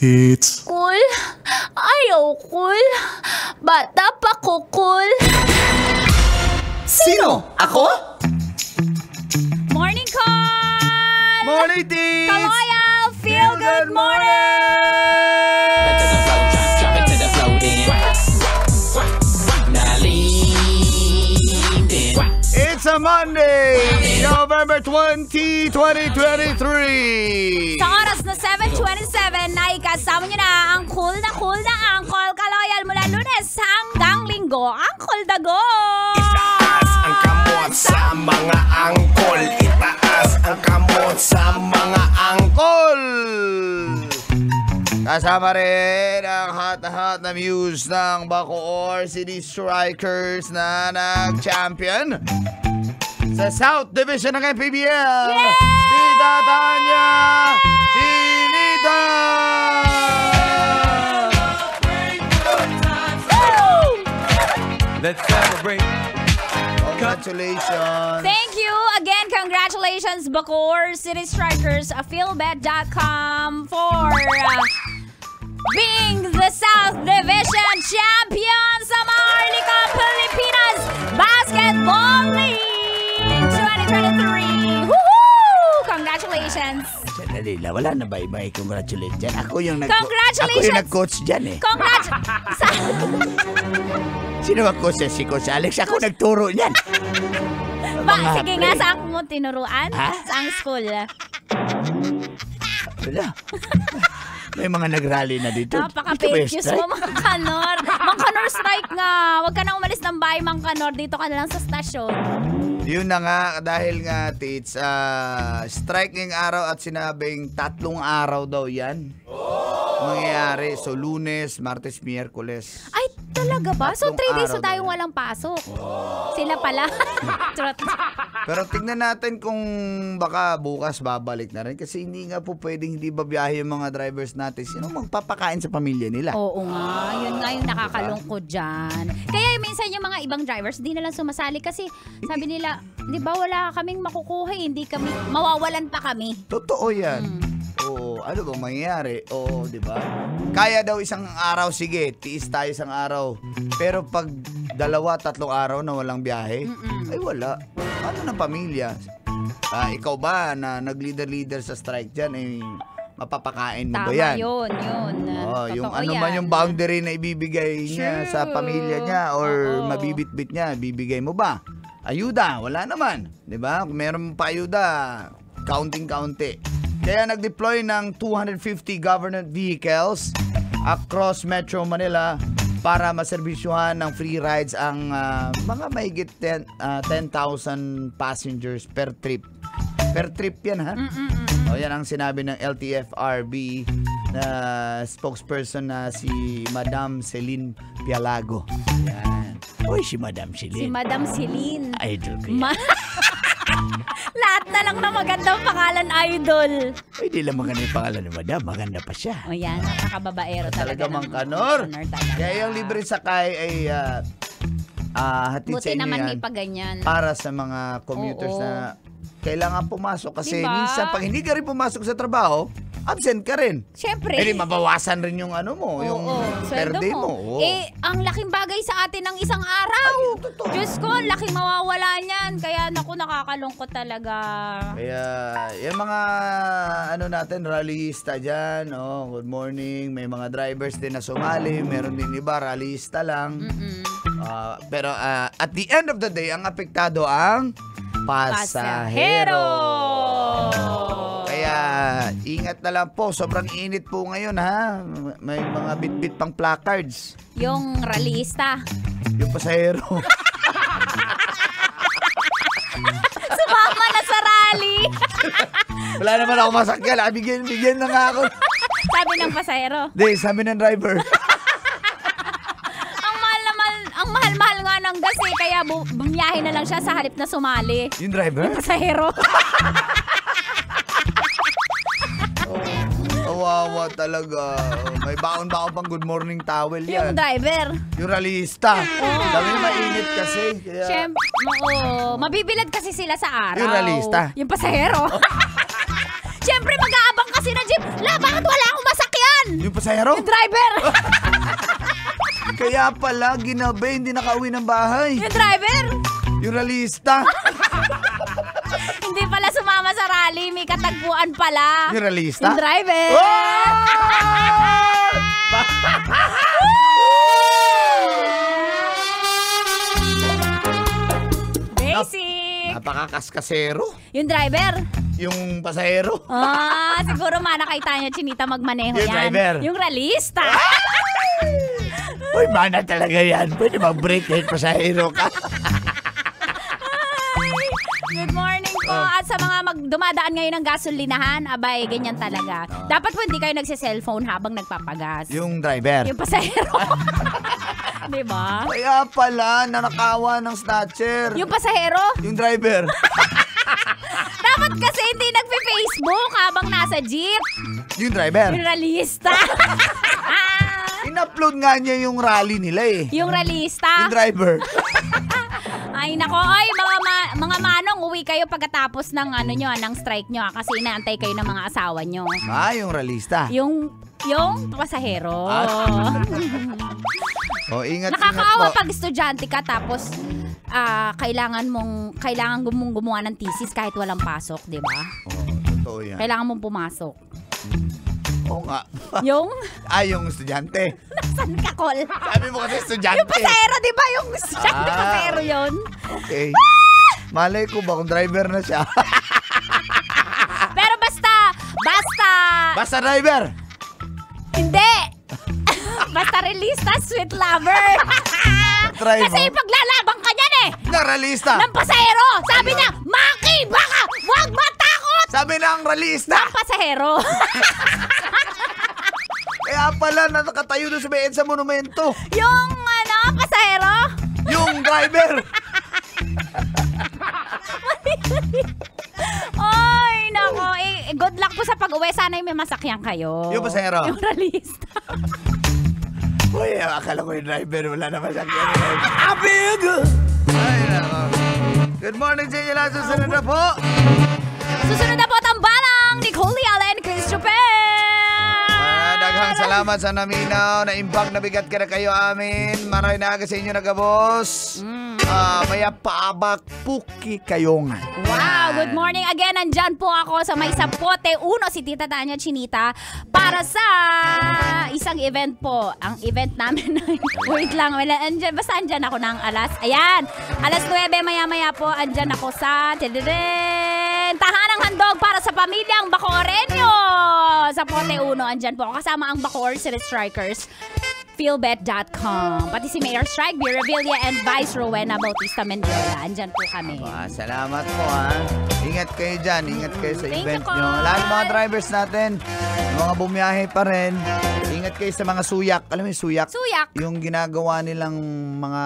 It's Cool? Ayaw cool. Bata pa ko cool. Sino? Ako? Morning call! Morning, Deeds! Kaloyal! Feel good morning! It's a Monday, November 20, 2023. Sa oras na 7:27, ay kasama nyo na ang cool na Uncle Kaloyal mula Lunes hanggang Linggo, Uncle Dago! Itaas ang kamot sa mga angkol. Itaas ang kamot sa mga angkol. Kasama rin ang hot na news ng Bacoor City Strikers na nag-champion sa South Division ng MPBL. Tita Tanya Chinita! Let's celebrate. Congratulations. Thank you again. Congratulations, Bacoor City Strikers, philbet.com for being the South Division champion sa Maharlika Pilipinas Basketball League 2023. Woohoo! Congratulations. Sandali lang, wala na ba iba congratulate dyan? Ako yung Congratulations. nag-coach dyan eh. Sino ba coach yan? Si Coach Alex. Ako nagturo niyan. Sige nga, saan mo tinuruan? Ha? Saang school? Wala. May mga nag-rally na dito. Napaka-fake news mo, Mang Kanor. Mang Kanor, strike nga. Huwag ka nang umalis ng bahay, Mang Kanor. Dito ka na lang sa stasyon. Yun na nga, dahil nga, Tits, strike ngayong araw at sinabing 3 araw daw yan. Mangyayari. So, Lunes, Martes, Miyerkules. Ay, talaga ba? So, 3 days araw na tayong daw. walang pasok. Sila pala. Trot. Pero tignan natin kung baka bukas babalik na rin. Kasi hindi nga po pwedeng hindi babiyahe yung mga drivers natin. Sino magpapakain sa pamilya nila? Oo nga. Yun nga yung nakakalungkod dyan. Kaya minsan yung mga ibang drivers, di na lang sumasali kasi sabi nila, di ba wala kaming makukuha, hindi kami, mawawalan pa kami. Totoo yan. Oo, ano ba mangyayari? Oo, di ba? Kaya daw isang araw, sige, tiis tayo isang araw. Pero pag 2-3 araw na walang biyahe, ay wala. Ano ng pamilya? Ikaw ba na nag-leader sa strike dyan, eh, mapapakain mo Tama ba yan? yun. Yung Totoo ano yan. man yung boundary na ibibigay niya sa pamilya niya or Oo. mabibitbit niya, bibigay mo ba? Ayuda, wala naman. 'Di ba? Kung meron pa ayuda, counting-county. Kaya nag-deploy ng 250 government vehicles across Metro Manila para maserbisyuhan ng free rides ang mga mahigit 10,000 passengers per trip. Per trip yan, ha? O, yan ang sinabi ng LTFRB na spokesperson na si Madam Celine Pialago. Yan. Uy, si Madam Si Celine. Madam Celine. Idol ko yan. Lahat na lang na magandang pangalan, idol. Ay, di lang maganda yung pangalan ni Madam. Maganda pa siya. O yan, napakababaero talaga. Talaga Mang Kanor. Talaga. Kaya yung libre sakay ay hatid sa Buti inyo naman yan may paganyan. para sa mga commuters Oo. na kailangan pumasok. Kasi Diba? minsan pag hindi ka rin pumasok sa trabaho, absent ka rin. Siyempre. Eh di mabawasan rin yung ano mo, yung per sweldo day mo. Oo. Eh, ang laking bagay sa atin ng isang araw. Ay, totoo. Diyos ko, ang laking mawawala niyan. Kaya naku, nakakalungkot talaga. Kaya yung mga ano natin, rallyista dyan, good morning. May mga drivers din na sumali, meron din iba, rallyista lang. Pero at the end of the day, ang apektado ang pasahero. Kaya ingat na lang po, sobrang init po ngayon, ha. May mga bit-bit pang placards. Yung rallyista. Yung pasahero. Sumama na sa rally. Wala naman ako masakyan. Bigyan na nga ako. Sabi ng pasahero. Di, sabi ng driver. Ang mahal-mahal nga ng gas eh. Kaya bumiyahe na lang siya sa halip na sumali. Yung driver? Pasahero. Kawawa talaga. May baon-baon pang good morning towel Yung yan. driver. Yung rallyista. Sabi niya mainit kasi. Kaya... Siyempre, mabibilad kasi sila sa araw. Yung rallyista. Yung pasahero. Siyempre, mag-aabang kasi na jeep. La, bakit wala akong masakyan? Yung pasahero? Yung driver! Kaya pala, ginabi, hindi nakauwi ng bahay. Yung driver! Yung ralista. Hindi pala sumama sa rally, may katagpuan pala. Yung ralista? Yung driver! Basic! Napakakaskasero. Yung driver? Yung pasahero. Siguro nakita niya Chinita magmaneho Yung yan. driver. Yung ralista. Uy, mana talaga yan. Pwede mag-break kahit pasahero ka. Good morning po. At sa mga dumadaan ngayon ng gasolinahan, abay, ganyan talaga. Dapat po hindi kayo nagse-cellphone habang nagpapagas. Yung driver. Yung pasahero. Diba? Kaya pala, nanakawa ng snatcher. Yung pasahero, Yung driver. dapat kasi hindi nagpe-Facebook habang nasa jeep. Yung driver. Yung ralista. In-upload nga niya yung rally nila eh. Yung ralista. Yung driver. Ay nako, oy mga manong, uwi kayo pagkatapos ng ng strike nyo kasi inaantay kayo ng mga asawa nyo. Yung ralista. Yung pasahero. Ingat Nakakaawa po. pag estudyante ka tapos kailangan mong gumawa ng thesis kahit walang pasok, 'di ba? Totoo yan. Kailangan mong pumasok. Oo nga. Yung Yung estudyante. saan ka call? Sabi mo kasi estudyante. Yung pasahero, 'di ba? Yung estudyante pasahero 'yon. Okay. Malay ko ba kung driver na siya? Pero Basta driver. hindi. Basta realista, sweet lover. Try mo. Kasi paglalaban ka niyan Na ralista. ng pasahero. Sabi niya, Maki, baka wag matakot. Sabi ng ralista. Ng pasahero. Kaya pala nakatayo doon sa may EDSA Monumento. Yung pasahero. Yung driver. Ay, nako. Good luck po sa pag-uwi. Sana may masakyan kayo. Yung pasahero. Yung realista. Uy, akala ko yung driver. Wala naman siya. Abig! Ay, nako. Good morning sa inyo lahat. Susunod na po. Susunod na po tambalang Nicole Allen Christopher. Daghang salamat sa naminaw na impact na bigat ka na kayo amin. Maray na aga sa inyo nagabos. Maya paabak puki kayo nga. Wow, good morning again. Nandyan po ako sa may Sapote 1, si Tita Tanya Chinita, para sa isang event po. Ang event namin, wait lang, basta andyan ako ng alas 9 maya-maya po, andyan ako sa Tahanang Handog para sa pamilyang Bacoreño. Sapote 1, andyan po ako. Kasama ang Bacoor City Strikers. Philbet.com. Pati si Mayor Strike, B. Revilla, and Vice Rowena Bautista Mendiola. Andyan po kami. Salamat po ha. Ingat kayo dyan. Ingat kayo sa Thank event you, nyo. Col. Lahat ng mga drivers natin, mga bumiyahe pa rin. Ingat kayo sa mga suyak. Alam mo yung suyak? Suyak. Yung ginagawa nilang mga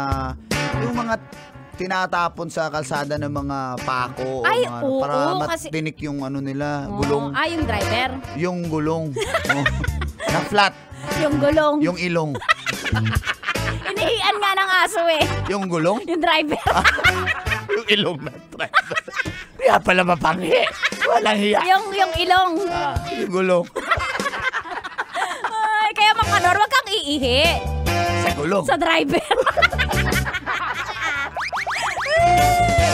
tinatapon sa kalsada ng mga pako. Ay, oo, para kasi- matinik yung nila, gulong. Yung driver. Yung gulong. Na flat. Yung gulong. Yung ilong. Inihian nga ng aso eh. Yung gulong? Yung driver. Yung ilong na driver. Kaya pala mapanghi. Walang hiya. yung ilong. Yung gulong. Ay, kaya Manganor, wag kang iihi. Sa gulong. Sa driver.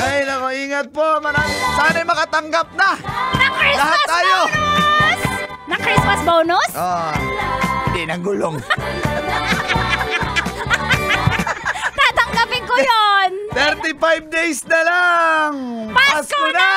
Ay, nako, ingat po. Sana'y makatanggap na. Na Christmas Lahat tayo. bonus! Na Christmas bonus? Hindi ng gulong. Tatanggapin ko yon. 35 days na lang. Pasko na!